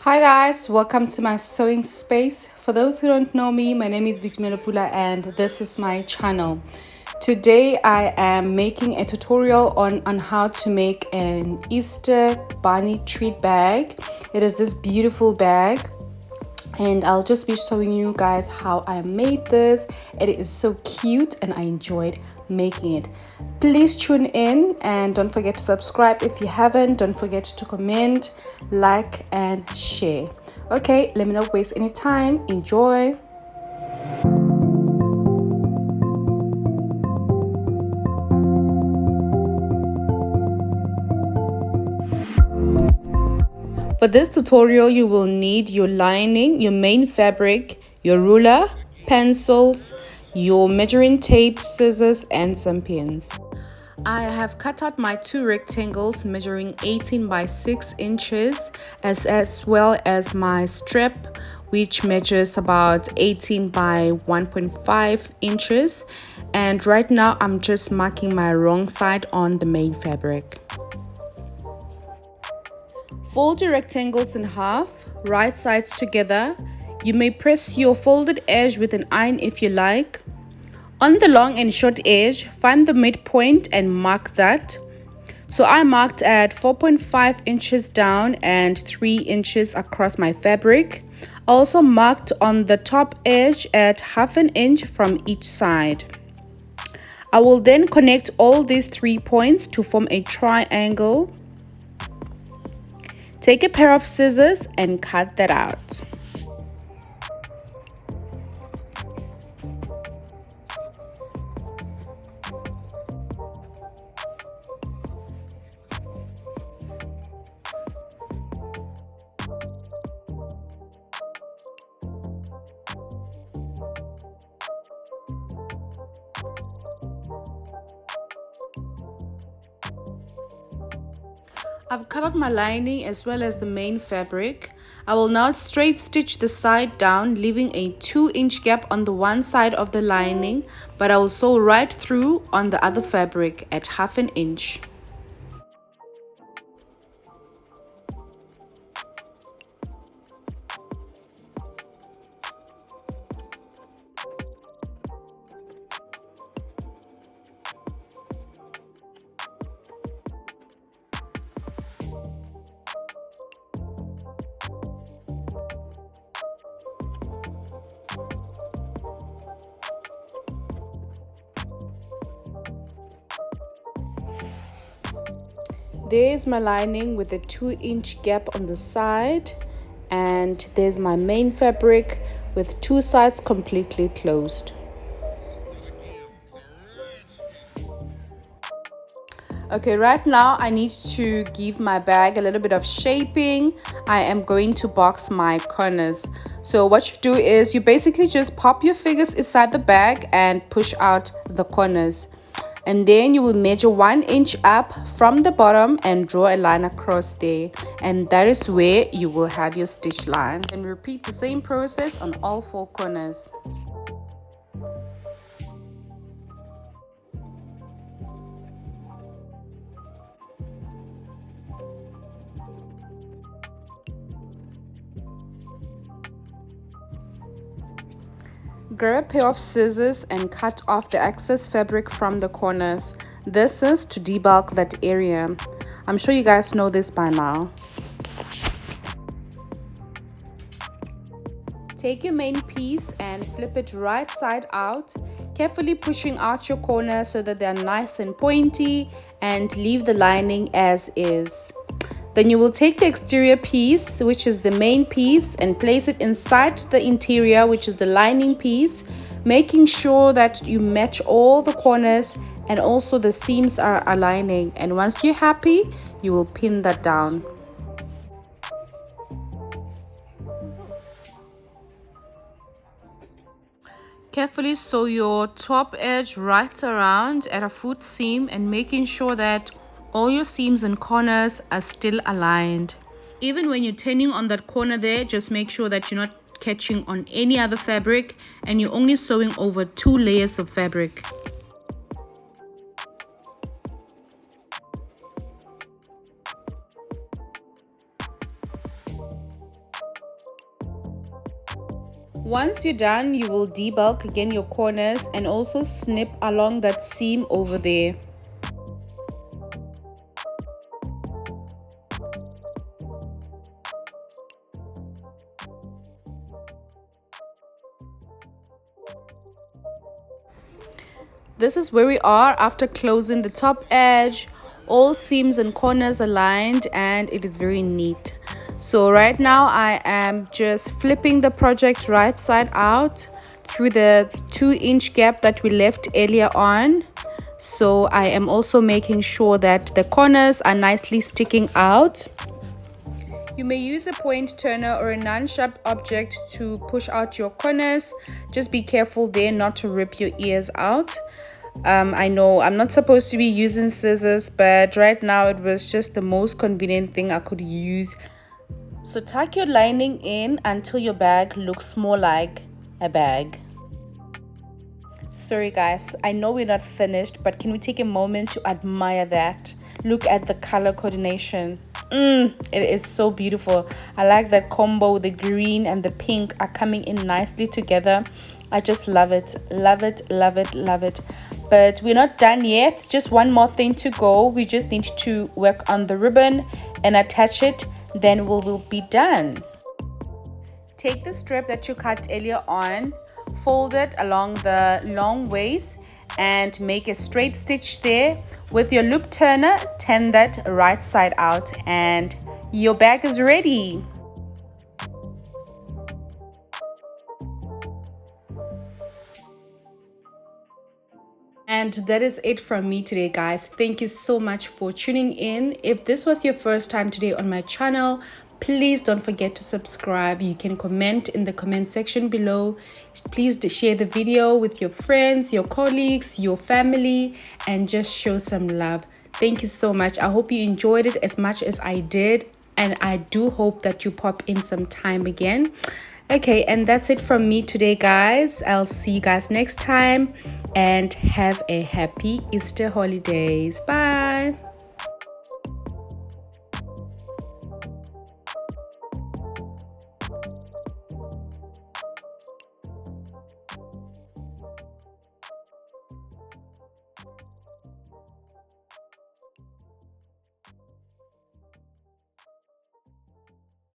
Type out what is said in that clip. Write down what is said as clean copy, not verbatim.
Hi guys, welcome to my sewing space. For those who don't know me, my name is Bitumelo Pula and this is my channel. Today I am making a tutorial on how to make an Easter bunny treat bag. It is this beautiful bag and I'll just be showing you guys how I made this. It is so cute and I enjoyed making it. Please tune in and don't forget to subscribe if you haven't. Don't forget to comment, like and share. Okay, let me not waste any time. Enjoy. For this tutorial, you will need your lining, your main fabric, your ruler, pencils, your measuring tape, scissors, and some pins. I have cut out my two rectangles measuring 18 by 6 inches as well as my strip which measures about 18 by 1.5 inches, and right now I'm just marking my wrong side on the main fabric. Fold your rectangles in half, right sides together. You may press your folded edge with an iron if you like. On the long and short edge, find the midpoint and mark that. So I marked at 4.5 inches down and 3 inches across my fabric. I also marked on the top edge at half an inch from each side. I will then connect all these 3 points to form a triangle. Take a pair of scissors and cut that out. I've cut out my lining as well as the main fabric. I will now straight stitch the side down, leaving a 2-inch gap on the one side of the lining, but I will sew right through on the other fabric at half an inch. There's my lining with a 2-inch gap on the side, and there's my main fabric with 2 sides completely closed. Okay, right now I need to give my bag a little bit of shaping. I am going to box my corners. So what you do is you basically just pop your fingers inside the bag and push out the corners. And then you will measure 1 inch up from the bottom and draw a line across there. And that is where you will have your stitch line. And repeat the same process on all 4 corners. Grab a pair of scissors and cut off the excess fabric from the corners. This is to debulk that area. I'm sure you guys know this by now. Take your main piece and flip it right side out, carefully pushing out your corners so that they're nice and pointy, and leave the lining as is. Then you will take the exterior piece, which is the main piece, and place it inside the interior, which is the lining piece, making sure that you match all the corners and also the seams are aligning. And once you're happy, you will pin that down. Carefully sew your top edge right around at a foot seam and making sure that all your seams and corners are still aligned. Even when you're turning on that corner there, just make sure that you're not catching on any other fabric and you're only sewing over 2 layers of fabric. Once you're done, you will debulk again your corners and also snip along that seam over there. This is where we are after closing the top edge. All seams and corners aligned, and it is very neat. So right now I am just flipping the project right side out through the 2-inch gap that we left earlier on. So I am also making sure that the corners are nicely sticking out. You may use a point turner or a non-sharp object to push out your corners. Just be careful there not to rip your ears out. I know I'm not supposed to be using scissors, but right now it was just the most convenient thing I could use. So tuck your lining in until your bag looks more like a bag. Sorry guys, I know we're not finished, but can we take a moment to admire that? Look at the color coordination. It is so beautiful. I like that combo. The green and the pink are coming in nicely together. I just love it, love it, love it, love it. But we're not done yet. Just one more thing to go. We just need to work on the ribbon and attach it, then we'll be done. Take the strip that you cut earlier on, fold it along the long waist and make a straight stitch there. With your loop turner, turn that right side out and your bag is ready. And that is it from me today, guys. Thank you so much for tuning in. If this was your first time today on my channel, please don't forget to subscribe. You can comment in the comment section below. Please share the video with your friends, your colleagues, your family, and just show some love. Thank you so much. I hope you enjoyed it as much as I did, and I do hope that you pop in some time again. Okay, and that's it from me today, guys. I'll see you guys next time, and have a happy Easter holidays. Bye.